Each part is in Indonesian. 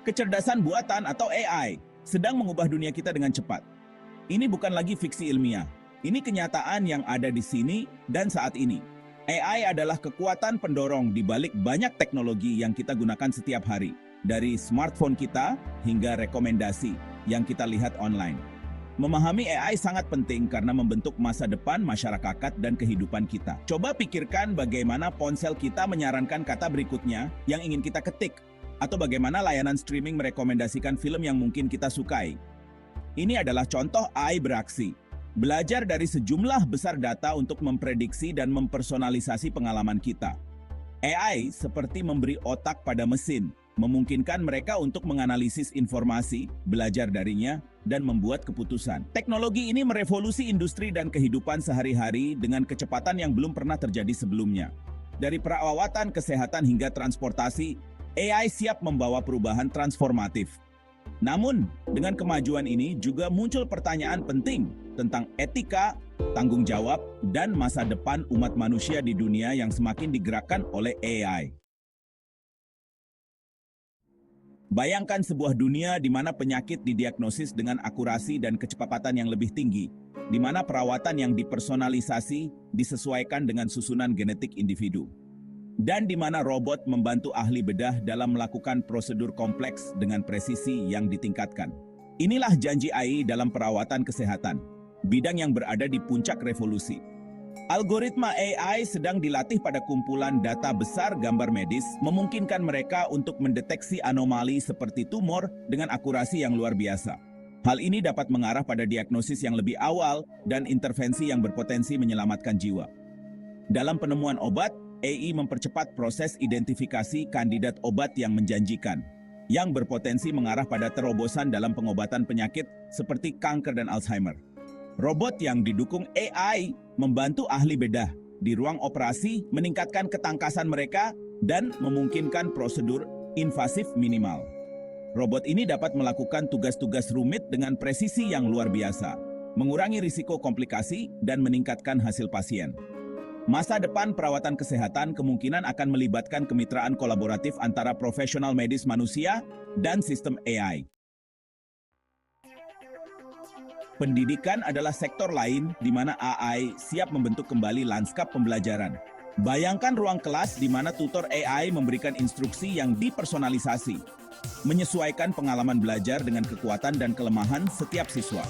Kecerdasan buatan atau AI sedang mengubah dunia kita dengan cepat. Ini bukan lagi fiksi ilmiah. Ini kenyataan yang ada di sini dan saat ini. AI adalah kekuatan pendorong di balik banyak teknologi yang kita gunakan setiap hari. Dari smartphone kita hingga rekomendasi yang kita lihat online. Memahami AI sangat penting karena membentuk masa depan masyarakat dan kehidupan kita. Coba pikirkan bagaimana ponsel kita menyarankan kata berikutnya yang ingin kita ketik. Atau bagaimana layanan streaming merekomendasikan film yang mungkin kita sukai. Ini adalah contoh AI beraksi. Belajar dari sejumlah besar data untuk memprediksi dan mempersonalisasi pengalaman kita. AI seperti memberi otak pada mesin, memungkinkan mereka untuk menganalisis informasi, belajar darinya, dan membuat keputusan. Teknologi ini merevolusi industri dan kehidupan sehari-hari dengan kecepatan yang belum pernah terjadi sebelumnya. Dari perawatan kesehatan hingga transportasi, AI siap membawa perubahan transformatif. Namun, dengan kemajuan ini juga muncul pertanyaan penting tentang etika, tanggung jawab, dan masa depan umat manusia di dunia yang semakin digerakkan oleh AI. Bayangkan sebuah dunia di mana penyakit didiagnosis dengan akurasi dan kecepatan yang lebih tinggi, di mana perawatan yang dipersonalisasi disesuaikan dengan susunan genetik individu. Dan di mana robot membantu ahli bedah dalam melakukan prosedur kompleks dengan presisi yang ditingkatkan. Inilah janji AI dalam perawatan kesehatan, bidang yang berada di puncak revolusi. Algoritma AI sedang dilatih pada kumpulan data besar gambar medis, memungkinkan mereka untuk mendeteksi anomali seperti tumor dengan akurasi yang luar biasa. Hal ini dapat mengarah pada diagnosis yang lebih awal dan intervensi yang berpotensi menyelamatkan jiwa. Dalam penemuan obat, AI mempercepat proses identifikasi kandidat obat yang menjanjikan, yang berpotensi mengarah pada terobosan dalam pengobatan penyakit seperti kanker dan Alzheimer. Robot yang didukung AI membantu ahli bedah di ruang operasi meningkatkan ketangkasan mereka dan memungkinkan prosedur invasif minimal. Robot ini dapat melakukan tugas-tugas rumit dengan presisi yang luar biasa, mengurangi risiko komplikasi dan meningkatkan hasil pasien. Masa depan perawatan kesehatan kemungkinan akan melibatkan kemitraan kolaboratif antara profesional medis manusia dan sistem AI. Pendidikan adalah sektor lain di mana AI siap membentuk kembali lanskap pembelajaran. Bayangkan ruang kelas di mana tutor AI memberikan instruksi yang dipersonalisasi, menyesuaikan pengalaman belajar dengan kekuatan dan kelemahan setiap siswa.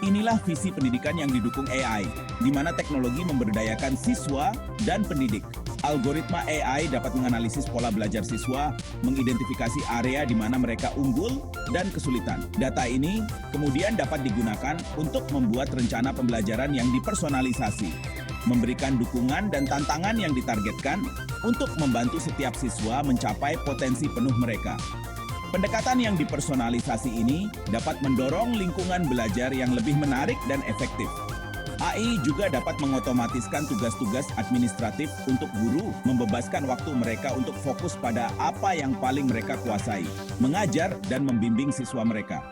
Inilah visi pendidikan yang didukung AI, di mana teknologi memberdayakan siswa dan pendidik. Algoritma AI dapat menganalisis pola belajar siswa, mengidentifikasi area di mana mereka unggul dan kesulitan. Data ini kemudian dapat digunakan untuk membuat rencana pembelajaran yang dipersonalisasi, memberikan dukungan dan tantangan yang ditargetkan untuk membantu setiap siswa mencapai potensi penuh mereka. Pendekatan yang dipersonalisasi ini dapat mendorong lingkungan belajar yang lebih menarik dan efektif. AI juga dapat mengotomatiskan tugas-tugas administratif untuk guru, membebaskan waktu mereka untuk fokus pada apa yang paling mereka kuasai, mengajar dan membimbing siswa mereka.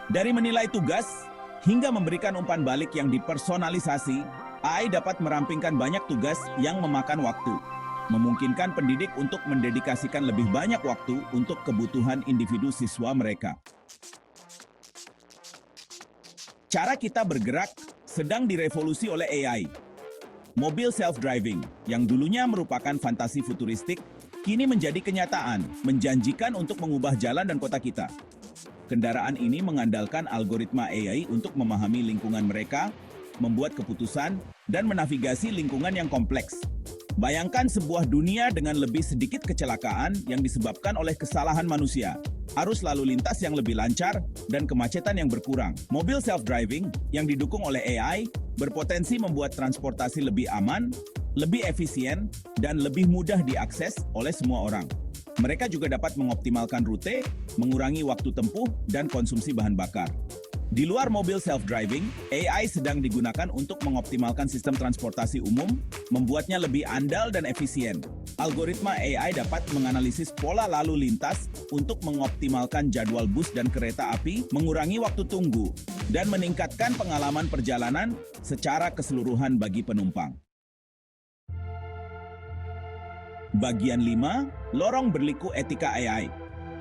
Dari menilai tugas hingga memberikan umpan balik yang dipersonalisasi, AI dapat merampingkan banyak tugas yang memakan waktu, memungkinkan pendidik untuk mendedikasikan lebih banyak waktu untuk kebutuhan individu siswa mereka. Cara kita bergerak sedang direvolusi oleh AI. Mobil self-driving, yang dulunya merupakan fantasi futuristik, kini menjadi kenyataan, menjanjikan untuk mengubah jalan dan kota kita. Kendaraan ini mengandalkan algoritma AI untuk memahami lingkungan mereka, membuat keputusan, dan menavigasi lingkungan yang kompleks. Bayangkan sebuah dunia dengan lebih sedikit kecelakaan yang disebabkan oleh kesalahan manusia, arus lalu lintas yang lebih lancar, dan kemacetan yang berkurang. Mobil self-driving yang didukung oleh AI berpotensi membuat transportasi lebih aman, lebih efisien, dan lebih mudah diakses oleh semua orang. Mereka juga dapat mengoptimalkan rute, mengurangi waktu tempuh, dan konsumsi bahan bakar. Di luar mobil self-driving, AI sedang digunakan untuk mengoptimalkan sistem transportasi umum, membuatnya lebih andal dan efisien. Algoritma AI dapat menganalisis pola lalu lintas untuk mengoptimalkan jadwal bus dan kereta api, mengurangi waktu tunggu, dan meningkatkan pengalaman perjalanan secara keseluruhan bagi penumpang. Bagian 5, lorong berliku etika AI.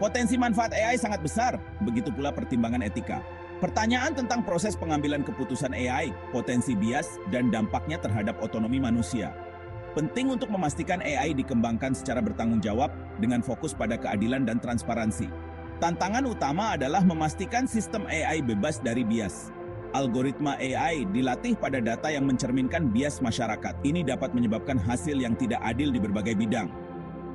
Potensi manfaat AI sangat besar, begitu pula pertimbangan etika. Pertanyaan tentang proses pengambilan keputusan AI, potensi bias, dan dampaknya terhadap otonomi manusia. Penting untuk memastikan AI dikembangkan secara bertanggung jawab dengan fokus pada keadilan dan transparansi. Tantangan utama adalah memastikan sistem AI bebas dari bias. Algoritma AI dilatih pada data yang mencerminkan bias masyarakat. Ini dapat menyebabkan hasil yang tidak adil di berbagai bidang.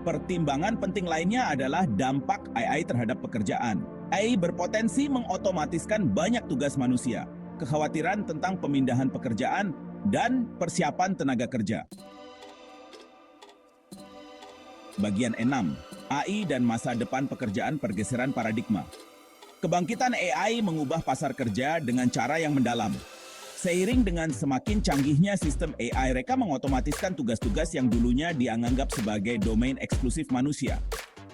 Pertimbangan penting lainnya adalah dampak AI terhadap pekerjaan. AI berpotensi mengotomatiskan banyak tugas manusia, kekhawatiran tentang pemindahan pekerjaan, dan persiapan tenaga kerja. Bagian 6. AI dan masa depan pekerjaan, pergeseran paradigma. Kebangkitan AI mengubah pasar kerja dengan cara yang mendalam. Seiring dengan semakin canggihnya sistem AI, mereka mengotomatiskan tugas-tugas yang dulunya dianggap sebagai domain eksklusif manusia.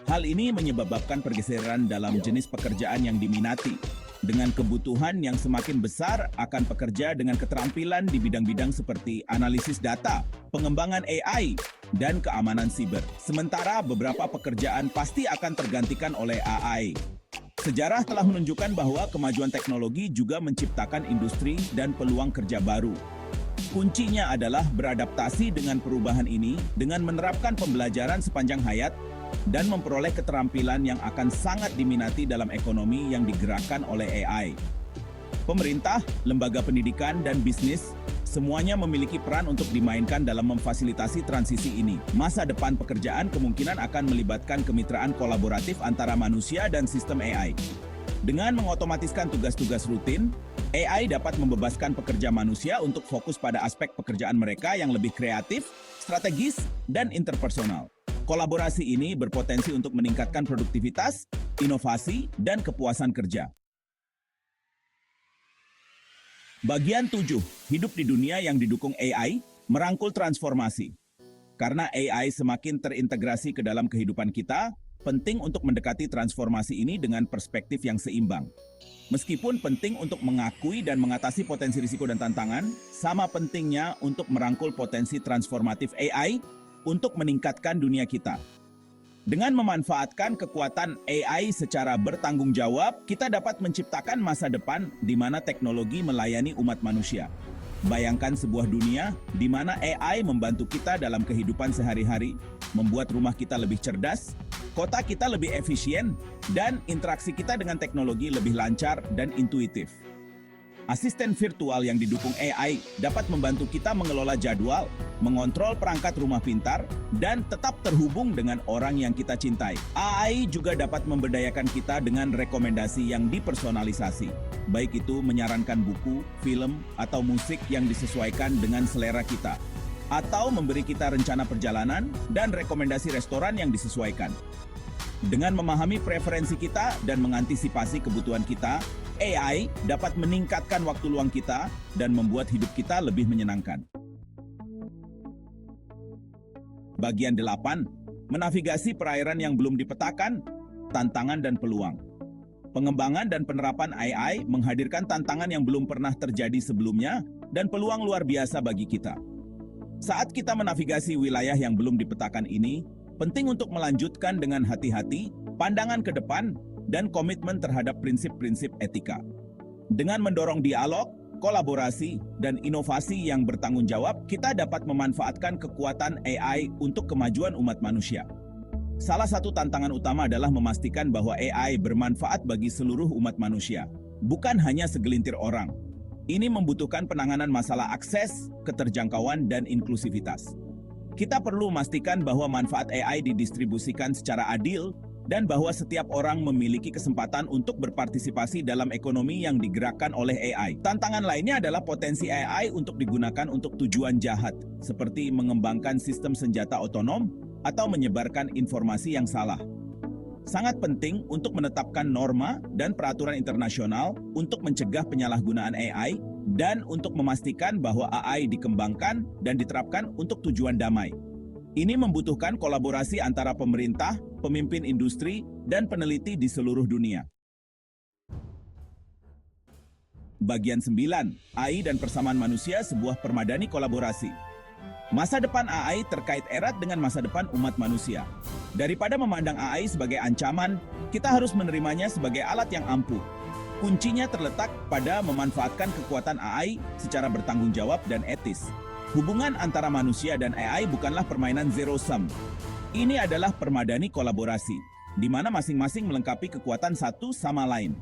Hal ini menyebabkan pergeseran dalam jenis pekerjaan yang diminati, dengan kebutuhan yang semakin besar akan pekerja dengan keterampilan di bidang-bidang seperti analisis data, pengembangan AI, dan keamanan siber. Sementara beberapa pekerjaan pasti akan tergantikan oleh AI. Sejarah telah menunjukkan bahwa kemajuan teknologi juga menciptakan industri dan peluang kerja baru. Kuncinya adalah beradaptasi dengan perubahan ini dengan menerapkan pembelajaran sepanjang hayat dan memperoleh keterampilan yang akan sangat diminati dalam ekonomi yang digerakkan oleh AI. Pemerintah, lembaga pendidikan, dan bisnis semuanya memiliki peran untuk dimainkan dalam memfasilitasi transisi ini. Masa depan pekerjaan kemungkinan akan melibatkan kemitraan kolaboratif antara manusia dan sistem AI. Dengan mengotomatiskan tugas-tugas rutin, AI dapat membebaskan pekerja manusia untuk fokus pada aspek pekerjaan mereka yang lebih kreatif, strategis, dan interpersonal. Kolaborasi ini berpotensi untuk meningkatkan produktivitas, inovasi, dan kepuasan kerja. Bagian 7. Hidup di dunia yang didukung AI, merangkul transformasi. Karena AI semakin terintegrasi ke dalam kehidupan kita, penting untuk mendekati transformasi ini dengan perspektif yang seimbang. Meskipun penting untuk mengakui dan mengatasi potensi risiko dan tantangan, sama pentingnya untuk merangkul potensi transformatif AI untuk meningkatkan dunia kita. Dengan memanfaatkan kekuatan AI secara bertanggung jawab, kita dapat menciptakan masa depan di mana teknologi melayani umat manusia. Bayangkan sebuah dunia di mana AI membantu kita dalam kehidupan sehari-hari, membuat rumah kita lebih cerdas, kota kita lebih efisien, dan interaksi kita dengan teknologi lebih lancar dan intuitif. Asisten virtual yang didukung AI dapat membantu kita mengelola jadwal, mengontrol perangkat rumah pintar, dan tetap terhubung dengan orang yang kita cintai. AI juga dapat memberdayakan kita dengan rekomendasi yang dipersonalisasi, baik itu menyarankan buku, film, atau musik yang disesuaikan dengan selera kita, atau memberi kita rencana perjalanan dan rekomendasi restoran yang disesuaikan. Dengan memahami preferensi kita dan mengantisipasi kebutuhan kita, AI dapat meningkatkan waktu luang kita dan membuat hidup kita lebih menyenangkan. Bagian 8. Menavigasi perairan yang belum dipetakan, tantangan dan peluang. Pengembangan dan penerapan AI menghadirkan tantangan yang belum pernah terjadi sebelumnya dan peluang luar biasa bagi kita. Saat kita menavigasi wilayah yang belum dipetakan ini, penting untuk melanjutkan dengan hati-hati, pandangan ke depan, dan komitmen terhadap prinsip-prinsip etika. Dengan mendorong dialog, kolaborasi, dan inovasi yang bertanggung jawab, kita dapat memanfaatkan kekuatan AI untuk kemajuan umat manusia. Salah satu tantangan utama adalah memastikan bahwa AI bermanfaat bagi seluruh umat manusia, bukan hanya segelintir orang. Ini membutuhkan penanganan masalah akses, keterjangkauan, dan inklusivitas. Kita perlu memastikan bahwa manfaat AI didistribusikan secara adil dan bahwa setiap orang memiliki kesempatan untuk berpartisipasi dalam ekonomi yang digerakkan oleh AI. Tantangan lainnya adalah potensi AI untuk digunakan untuk tujuan jahat, seperti mengembangkan sistem senjata otonom atau menyebarkan informasi yang salah. Sangat penting untuk menetapkan norma dan peraturan internasional untuk mencegah penyalahgunaan AI dan untuk memastikan bahwa AI dikembangkan dan diterapkan untuk tujuan damai. Ini membutuhkan kolaborasi antara pemerintah, pemimpin industri, dan peneliti di seluruh dunia. Bagian 9. AI dan persamaan manusia, sebuah permadani kolaborasi. Masa depan AI terkait erat dengan masa depan umat manusia. Daripada memandang AI sebagai ancaman, Kita harus menerimanya sebagai alat yang ampuh. Kuncinya terletak pada memanfaatkan kekuatan AI secara bertanggung jawab dan etis. Hubungan antara manusia dan AI bukanlah permainan zero sum. Ini adalah permadani kolaborasi, di mana masing-masing melengkapi kekuatan satu sama lain.